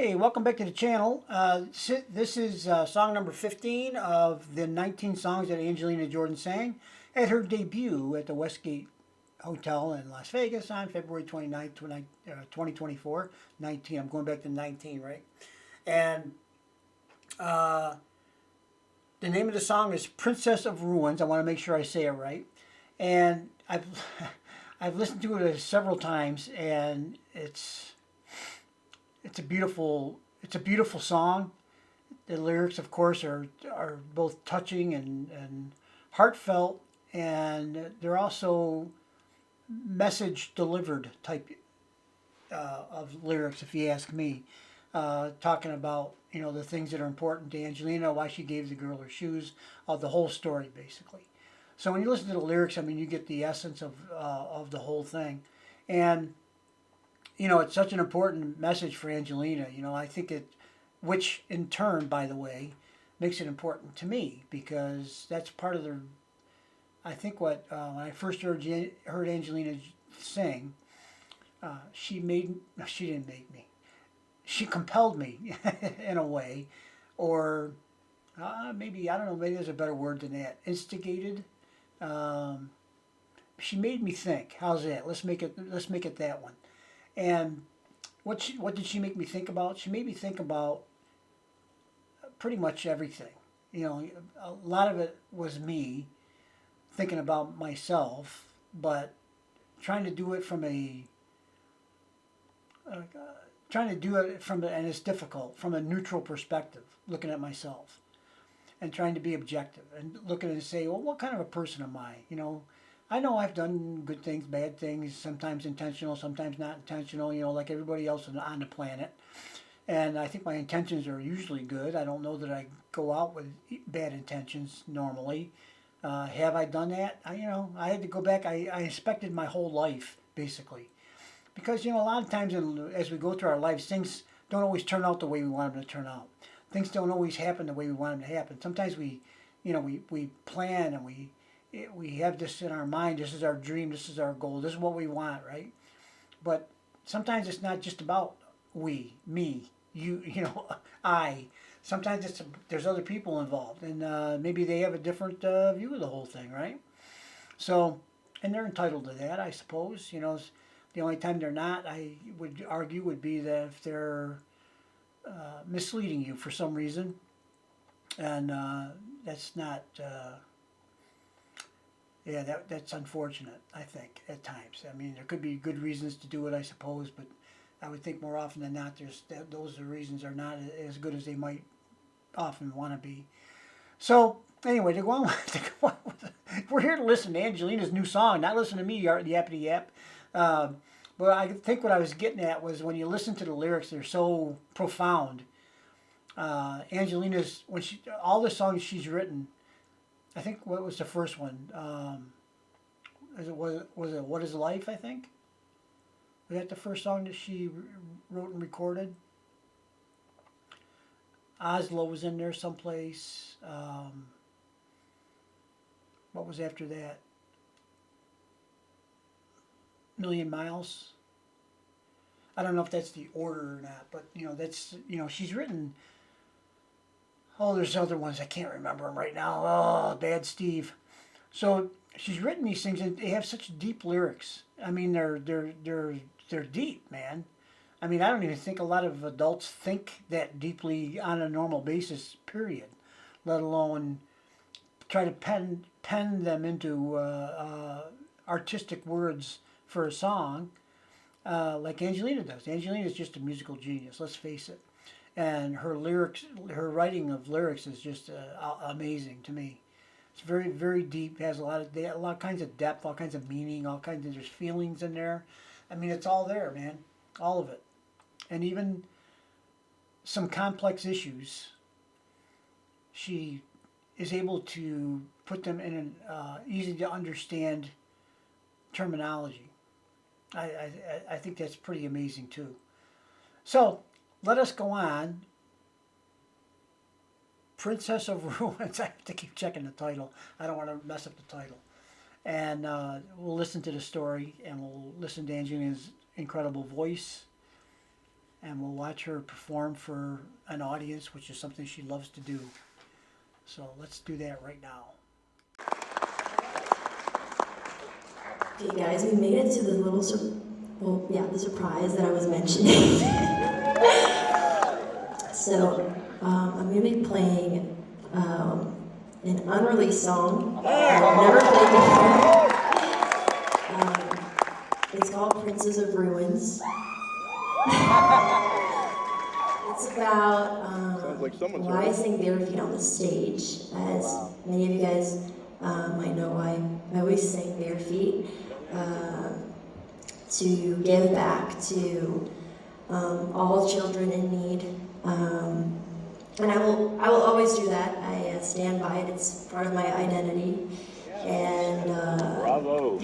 Hey, welcome back to the channel. This is song number 15 of the 19 songs that Angelina Jordan sang at her debut at the Westgate Hotel in Las Vegas on February 29th, 2024. 19, I'm going back to 19, right? And uh, the name of the song is Princess of Ruins. I want to make sure I say it right. And I've, I've listened to it several times, and it's a beautiful song. The lyrics, of course, are both touching and heartfelt, and they're also message delivered type of lyrics, if you ask me. Talking about the things that are important to Angelina, why she gave the girl her shoes, the whole story basically. So when you listen to the lyrics, I mean, you get the essence of the whole thing, and it's such an important message for Angelina. I think which in turn, by the way, makes it important to me because that's part of the. I think when I first heard Angelina sing, she didn't make me. She compelled me in a way, or maybe I don't know. Maybe there's a better word than that. Instigated. Um, she made me think. How's that? Let's make it that one. And what did she make me think about? She made me think about pretty much everything. A lot of it was me thinking about myself, but trying to do it from a uh, trying to do it and it's difficult from a neutral perspective, looking at myself and trying to be objective and looking and say, well, what kind of a person am I? I know I've done good things, bad things, sometimes intentional, sometimes not intentional, like everybody else on the planet. And I think my intentions are usually good. I don't know that I go out with bad intentions normally. Have I done that? I had to go back. I inspected my whole life, basically. Because, a lot of times as we go through our lives, things don't always turn out the way we want them to turn out. Things don't always happen the way we want them to happen. Sometimes we plan and we have this in our mind. This is our dream. This is our goal. This is what we want, right? But sometimes it's not just about me, you, I. Sometimes there's other people involved, and maybe they have a different view of the whole thing, right? So, and they're entitled to that, I suppose. The only time they're not, I would argue, would be that if they're misleading you for some reason, and that's not. Yeah, that's unfortunate, I think, at times. I mean, there could be good reasons to do it, I suppose, but I would think more often than not, those reasons are not as good as they might often want to be. So, anyway, to go on, we're here to listen to Angelina's new song, not listen to me, the yappity yap. But I think what I was getting at was when you listen to the lyrics, they're so profound. Angelina's, all the songs she's written, I think what was the first one? Was it What Is Life? I think was that the first song that she wrote and recorded. Oslo was in there someplace. What was after that? Million Miles. I don't know if that's the order or not, but that's she's written. Oh, there's other ones I can't remember them right now. Oh, bad Steve. So she's written these things, and they have such deep lyrics. I mean, they're deep, man. I mean, I don't even think a lot of adults think that deeply on a normal basis. Period. Let alone try to pen them into artistic words for a song, like Angelina does. Angelina is just a musical genius. Let's face it. And her writing of lyrics is just amazing to me. It's very, very deep. Has a lot of kinds of depth, all kinds of meaning, all kinds of there's feelings in there. I mean, it's all there, man, all of it, and even some complex issues. She is able to put them in an easy to understand terminology. I think that's pretty amazing too. So let us go on. Princess of Ruins. I have to keep checking the title. I don't want to mess up the title. And we'll listen to the story and we'll listen to Angelina's incredible voice and we'll watch her perform for an audience, which is something she loves to do. So let's do that right now. Okay, guys, we made it to the little the surprise that I was mentioning. So I'm going to be playing an unreleased song that I've never played before. It's called Princes of Ruins. It's about why I sing bare feet on the stage. As many of you guys might know, I always sing bare feet to give back to all children in need. And I will always do that. I stand by it. It's part of my identity. And bravo.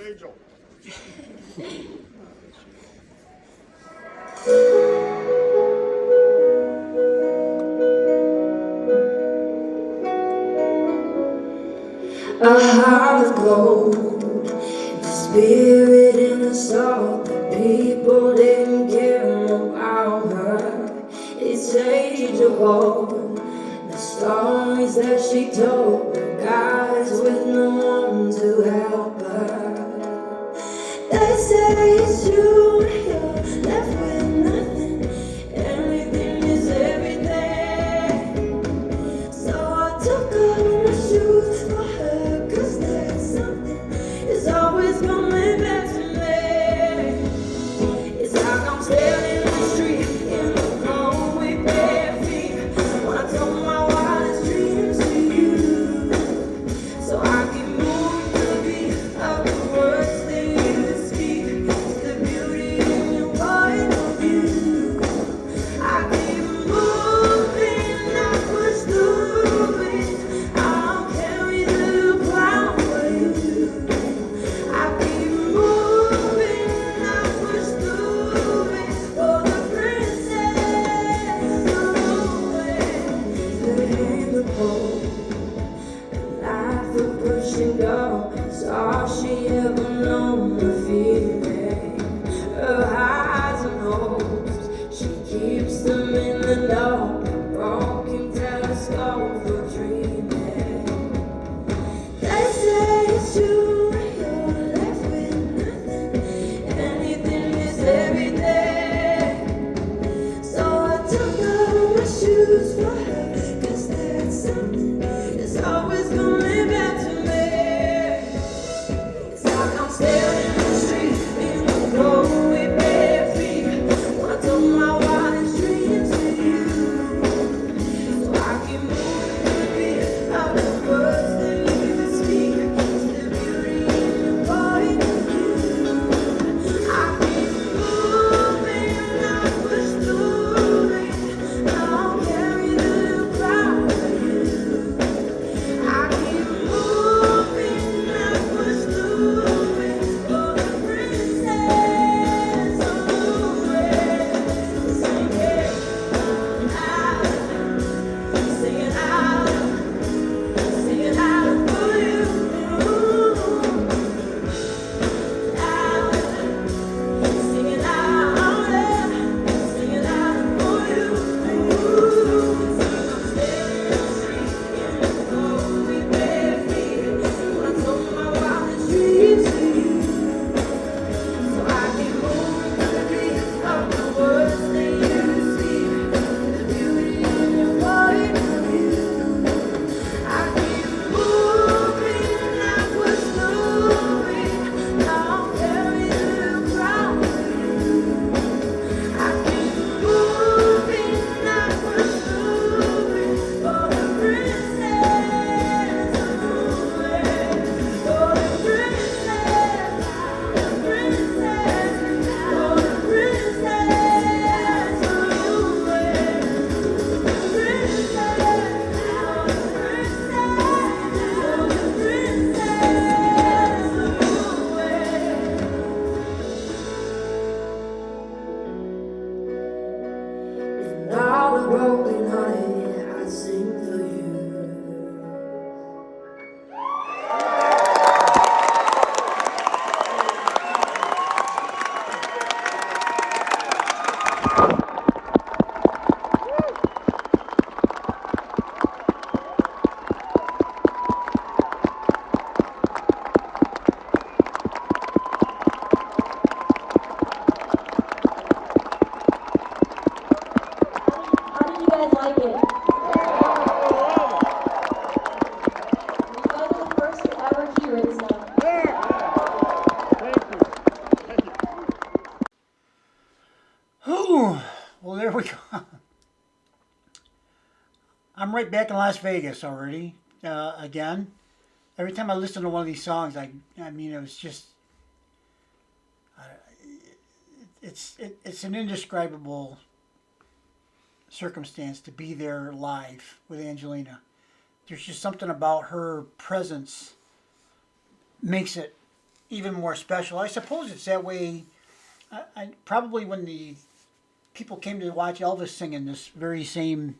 Angel. a heart of gold, the spirit in the soul. The people didn't care about her. It's age to hold the stories that she told. The guys with no one to help her. They say it's true, you're left with nothing. Everything is everything. So I took off my shoes for her, 'cause there's something is always coming back to me. It's like I'm standing in the street in the cold with bare feet. When I told my wildest dreams to you, so I can move to the beat of the words that you speak. It's the beauty in your point of view. I keep moving, I push through it. I'll carry the crown for you. I keep moving, I push through it. For the princess away. The hand of hope, a life of push and go. It's all she ever known, the feeling. Her highs and hopes, she keeps them in the dark. A broken telescope for dreaming. They say it's true, you're left with nothing. Anything is everything. So I took off my shoes for her, 'cause there's something that's always coming back to me. It's like I'm standing in the street in the cold with bare feet. When I told my wildest dreams to you, so I can move to the beat of the words that you speak. It's the beauty in your point of view. I keep moving, I push through it. I'll carry the crown for you. I keep moving, I push through it. For the princess away. Sing it out, sing it out, sing it out for you. Out, sing it out, sing it out for you. I'm standing in the street in the cold with bare feet. When I told my wildest dreams to you, so I can move to the beat of the words that you speak. The beauty in your point of view. I keep moving, I push through it. I'll carry the crown for you. I keep moving, I push through it. For the princess away. For the princess, the princess, for the princess away. And all the broken hearted sing for you. How did you guys like it? You guys are the first to ever hear it, so. Whew. Well, there we go. I'm right back in Las Vegas already. Again, every time I listen to one of these songs, I mean, it was just, it's an indescribable circumstance to be there live with Angelina. There's just something about her presence makes it even more special. I suppose it's that way. I probably when the people came to watch Elvis sing in this very same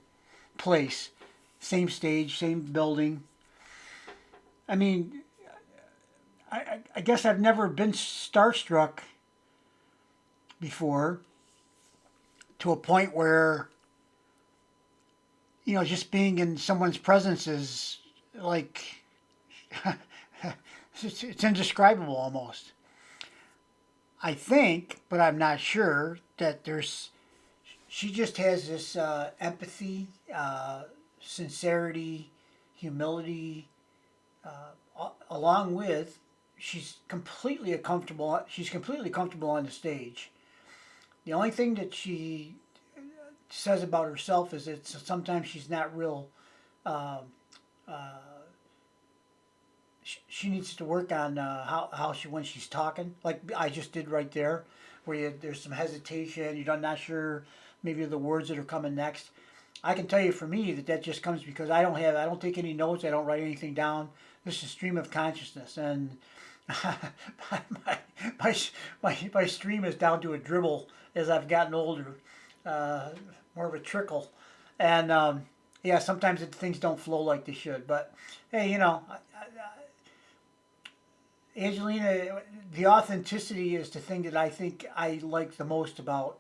place, same stage, same building. I mean, I guess I've never been starstruck before to a point where, you know, just being in someone's presence is like, it's indescribable almost. I think, but I'm not sure, that she just has this empathy, sincerity, humility, along with she's completely comfortable. She's completely comfortable on the stage. The only thing that she says about herself is that sometimes she's not real. Uh, uh, she needs to work on how she when she's talking, like I just did right there, where there's some hesitation. You're not sure maybe the words that are coming next. I can tell you for me that just comes because I don't take any notes. I don't write anything down. This is stream of consciousness, and my stream is down to a dribble as I've gotten older, more of a trickle, and yeah, sometimes things don't flow like they should. But hey, you know, Angelina, the authenticity is the thing that I think I like the most about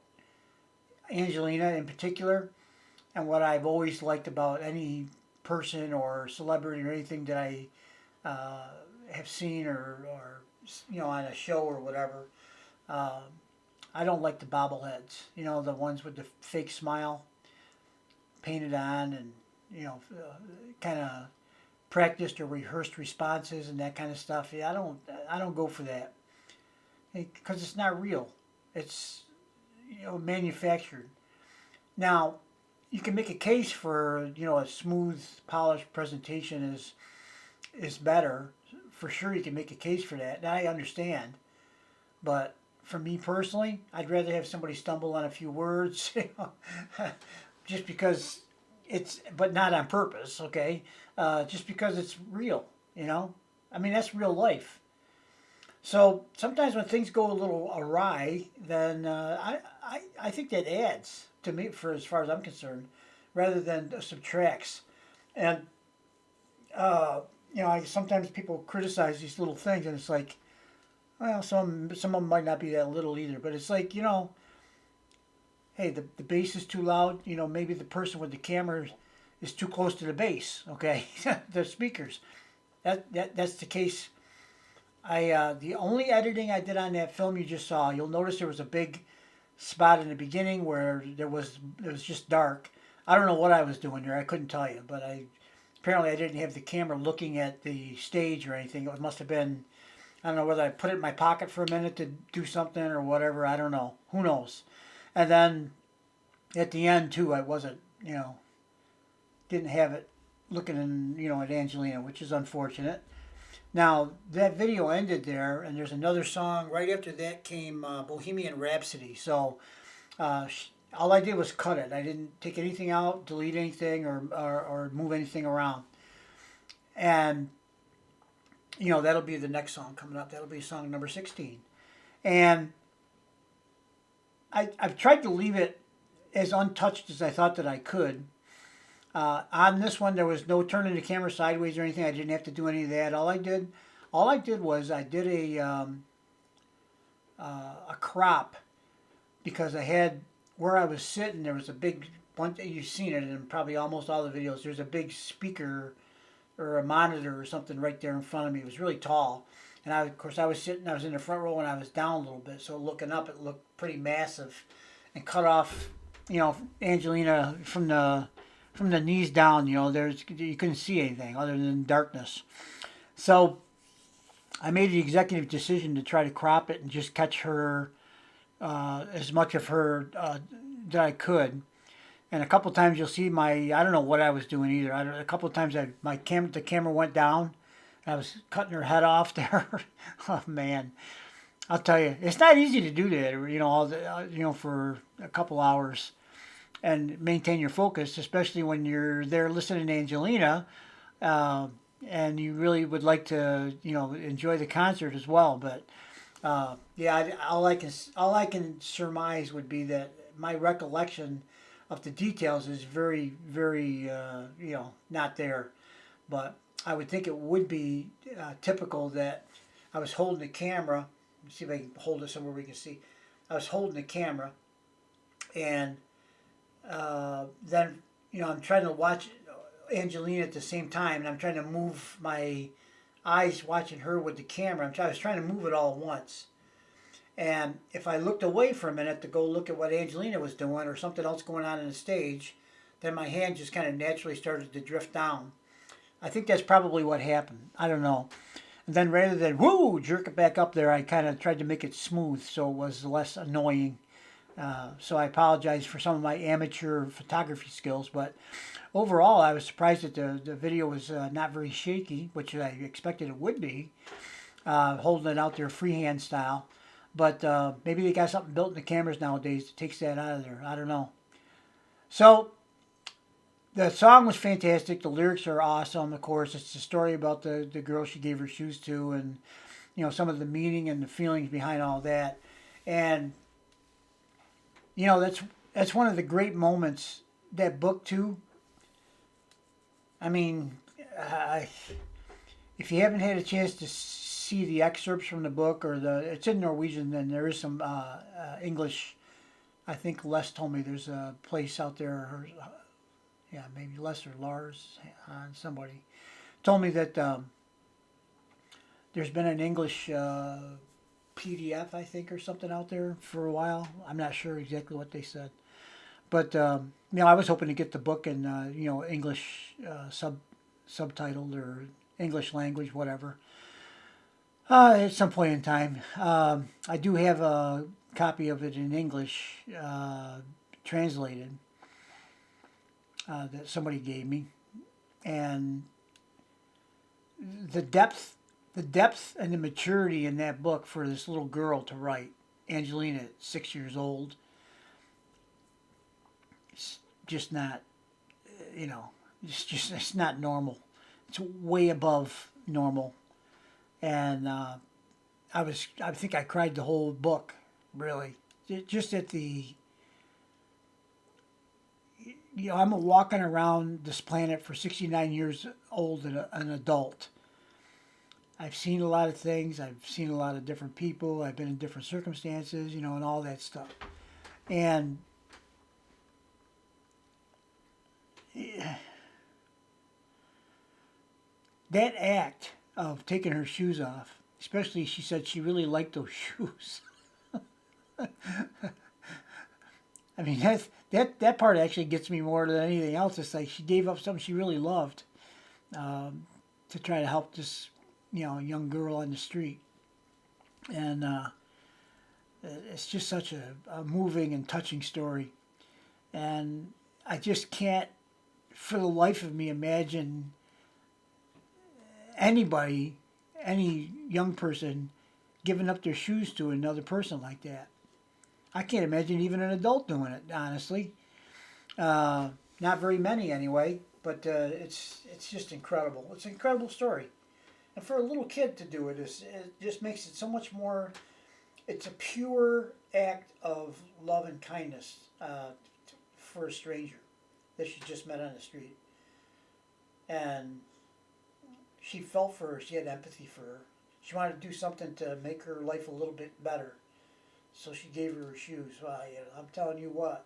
Angelina in particular, and what I've always liked about any person or celebrity or anything that I have seen or you know on a show or whatever. Um, I don't like the bobbleheads. You know, the ones with the fake smile painted on, and you know, kind of practiced or rehearsed responses and that kind of stuff. Yeah, I don't go for that because it's not real. It's, you know, manufactured. Now, you can make a case for, you know, a smooth, polished presentation is better. For sure, you can make a case for that. And I understand, but for me personally, I'd rather have somebody stumble on a few words, you know, just because but not on purpose, okay? Just because it's real, you know? I mean, that's real life. So sometimes when things go a little awry, then I think that adds to me, for as far as I'm concerned, rather than subtracts. And, you know, sometimes people criticize these little things, and it's like, well, some of them might not be that little either, but it's like, you know, hey, the bass is too loud. You know, maybe the person with the camera is too close to the bass. Okay, the speakers. That's the case. The only editing I did on that film you just saw, you'll notice there was a big spot in the beginning where it was just dark. I don't know what I was doing there. I couldn't tell you, but apparently I didn't have the camera looking at the stage or anything. It must have been, I don't know whether I put it in my pocket for a minute to do something or whatever. I don't know. Who knows? And then at the end too, I wasn't, you know, didn't have it looking in, you know, at Angelina, which is unfortunate. Now that video ended there, and there's another song right after that came Bohemian Rhapsody. So all I did was cut it. I didn't take anything out, delete anything, or move anything around. And you know, that'll be the next song coming up. That'll be song number 16. And I've tried to leave it as untouched as I thought that I could. On this one, there was no turning the camera sideways or anything. I didn't have to do any of that. All I did was I did a crop because I had where I was sitting. There was a big one. You've seen it in probably almost all the videos. There's a big speaker or a monitor or something right there in front of me. It was really tall, and of course, I was sitting. I was in the front row, and I was down a little bit. So looking up, it looked pretty massive, and cut off. Angelina from the knees down. You couldn't see anything other than darkness. So I made the executive decision to try to crop it and just catch her as much of her that I could. And a couple times you'll see I don't know what I was doing either. A couple times the camera went down. I was cutting her head off there. Oh man, I'll tell you, it's not easy to do that. For a couple hours and maintain your focus, especially when you're there listening to Angelina, uh, and you really would like to, enjoy the concert as well. But yeah, all I can surmise would be that my recollection of the details is very, very, not there. But I would think it would be typical that I was holding the camera. Let's see if I can hold it somewhere we can see. I was holding the camera, and then I'm trying to watch Angelina at the same time, and I'm trying to move my eyes watching her with the camera. I was trying to move it all at once. And if I looked away for a minute to go look at what Angelina was doing or something else going on in the stage, then my hand just kind of naturally started to drift down. I think that's probably what happened. I don't know. And then rather than whoo jerk it back up there, I kind of tried to make it smooth so it was less annoying. So I apologize for some of my amateur photography skills, but overall I was surprised that the video was not very shaky, which I expected it would be, holding it out there freehand style. But maybe they got something built in the cameras nowadays that takes that out of there. I don't know. So the song was fantastic. The lyrics are awesome. Of course, it's the story about the girl she gave her shoes to, and some of the meaning and the feelings behind all that. And that's one of the great moments. That book too. I mean, if you haven't had a chance to see the excerpts from the book, or it's in Norwegian, then there is some English. I think Les told me there's a place out there, yeah, maybe Les or Lars, somebody told me that there's been an English PDF, I think, or something out there for a while. I'm not sure exactly what they said, but I was hoping to get the book in English subtitled or English language, whatever. At some point in time, I do have a copy of it in English, translated, that somebody gave me, and the depth, and the maturity in that book for this little girl to write, Angelina, at 6 years old, it's just not, it's not normal. It's way above normal. And I think I cried the whole book, really. Just at I'm walking around this planet for 69 years old and an adult. I've seen a lot of things. I've seen a lot of different people. I've been in different circumstances, and all that stuff. And that act of taking her shoes off, especially she said she really liked those shoes. I mean, that part actually gets me more than anything else. It's like she gave up something she really loved, to try to help this young girl on the street. And it's just such a moving and touching story. And I just can't, for the life of me, imagine anybody, any young person, giving up their shoes to another person like that. I can't imagine even an adult doing it, honestly. Not very many anyway, but it's just incredible. It's an incredible story. And for a little kid to do it, it just makes it so much more. It's a pure act of love and kindness for a stranger. that she just met on the street. And she felt for her. She had empathy for her. She wanted to do something to make her life a little bit better. So she gave her shoes. Well, I'm telling you what.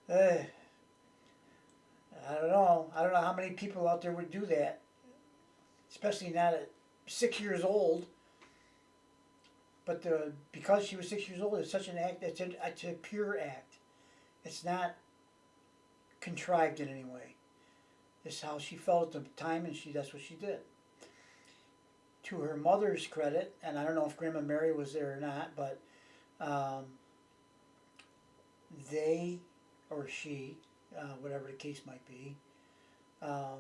Eh, I don't know. I don't know how many people out there would do that, especially not at 6 years old. But because she was 6 years old, it's such an act. It's a pure act. It's not contrived in any way. It's how she felt at the time, and that's what she did. To her mother's credit, and I don't know if Grandma Mary was there or not, but um, they or she, whatever the case might be, um,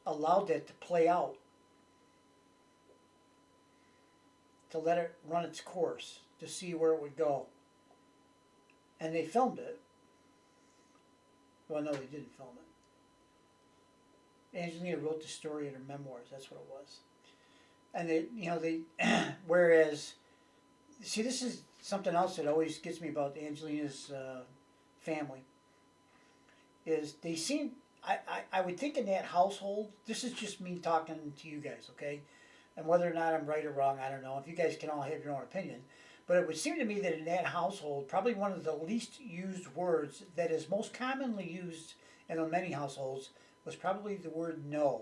allowed that to play out, to let it run its course, to see where it would go. And they filmed it. Well, no, they didn't film it. Angelina wrote the story in her memoirs. That's what it was. And they, whereas, see, this is something else that always gets me about Angelina's family. Is they seem, I would think in that household, this is just me talking to you guys, okay? And whether or not I'm right or wrong, I don't know. If you guys can all have your own opinion. But it would seem to me that in that household, probably one of the least used words that is most commonly used in many households was probably the word no.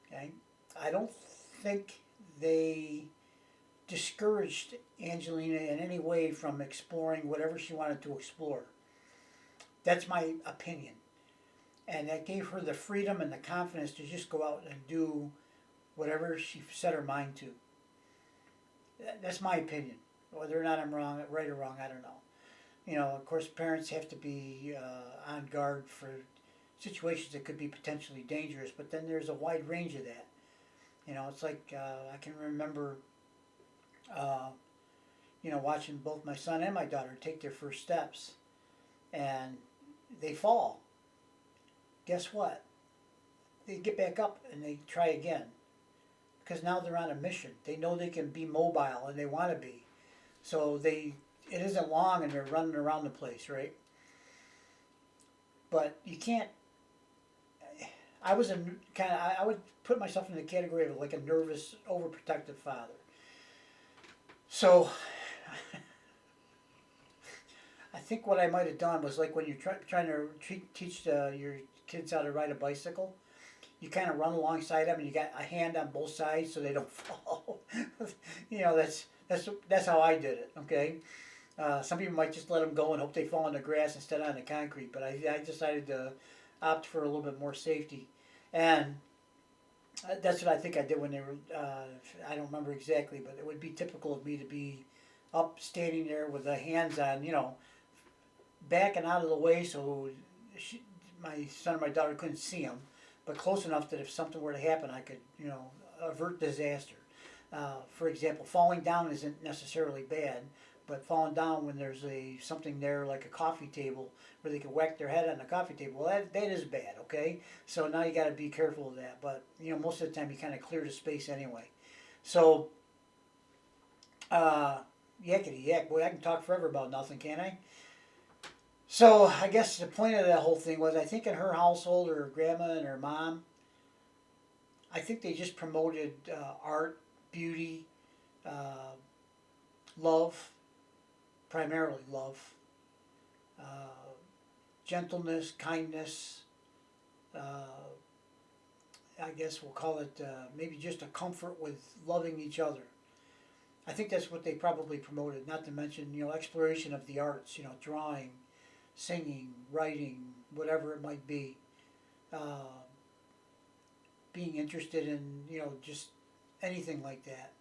Okay? I don't think they discouraged Angelina in any way from exploring whatever she wanted to explore. That's my opinion. And that gave her the freedom and the confidence to just go out and do whatever she set her mind to. That's my opinion. Whether or not I'm wrong, right or wrong, I don't know. Of course, parents have to be on guard for situations that could be potentially dangerous, but then there's a wide range of that. It's like I can remember, watching both my son and my daughter take their first steps, and they fall. Guess what? They get back up and they try again. Because now they're on a mission. They know they can be mobile and they want to be. So it isn't long and they're running around the place, right? But you can't, I would put myself in the category of like a nervous, overprotective father. So I think what I might have done was like when you're trying to teach your kids how to ride a bicycle, you kind of run alongside them and you got a hand on both sides so they don't fall. That's how I did it, okay? Some people might just let them go and hope they fall on the grass instead of on the concrete, but I decided to opt for a little bit more safety. And that's what I think I did when they were, I don't remember exactly, but it would be typical of me to be up standing there with the hands on, backing out of the way so my son or my daughter couldn't see them, but close enough that if something were to happen, I could, avert disaster. For example, falling down isn't necessarily bad, but falling down when there's something there like a coffee table where they can whack their head on the coffee table, well, that is bad, okay? So now you got to be careful of that. But, most of the time you kind of clear the space anyway. So, yakety yak, boy, I can talk forever about nothing, can't I? So I guess the point of that whole thing was, I think in her household, her grandma and her mom, I think they just promoted art, beauty, love, primarily love, gentleness, kindness. I guess we'll call it maybe just a comfort with loving each other. I think that's what they probably promoted. Not to mention, exploration of the arts. Drawing, singing, writing, whatever it might be, being interested in, just anything like that.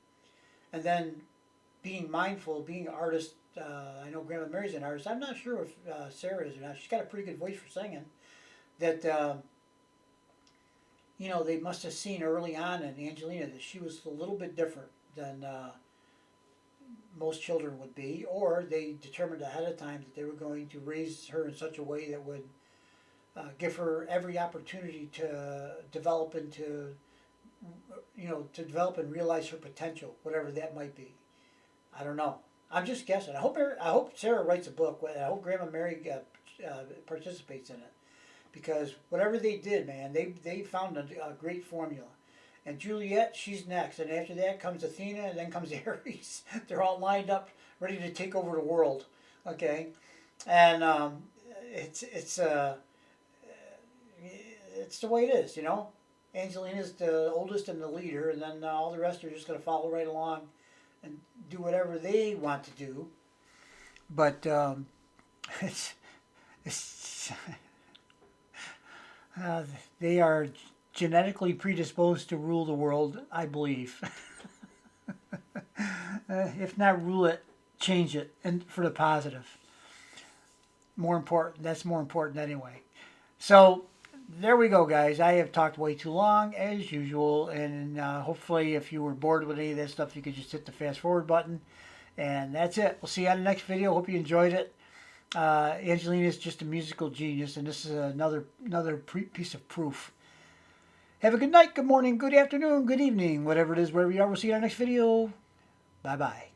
And then being mindful, being an artist. I know Grandma Mary's an artist. I'm not sure if Sarah is or not. She's got a pretty good voice for singing. That, they must have seen early on in Angelina that she was a little bit different than most children would be, or they determined ahead of time that they were going to raise her in such a way that would give her every opportunity to develop into, to develop and realize her potential, whatever that might be. I don't know. I'm just guessing. I hope Sarah writes a book. I hope Grandma Mary participates in it, because whatever they did, man, they found a great formula. And Juliet, she's next, and after that comes Athena, and then comes Ares. They're all lined up, ready to take over the world. Okay, and it's it's the way it is, you know. Angelina's the oldest and the leader, and then all the rest are just going to follow right along and do whatever they want to do. But it's, it's uh, they are genetically predisposed to rule the world, I believe. If not rule it, change it, and for the positive. More important. That's more important anyway. So there we go, guys. I have talked way too long, as usual, and hopefully if you were bored with any of that stuff, you could just hit the fast forward button. And that's it. We'll see you on the next video. Hope you enjoyed it. Angelina is just a musical genius, and this is another piece of proof. Have a good night, good morning, good afternoon, good evening, whatever it is, wherever you are. We'll see you on the next video. Bye-bye.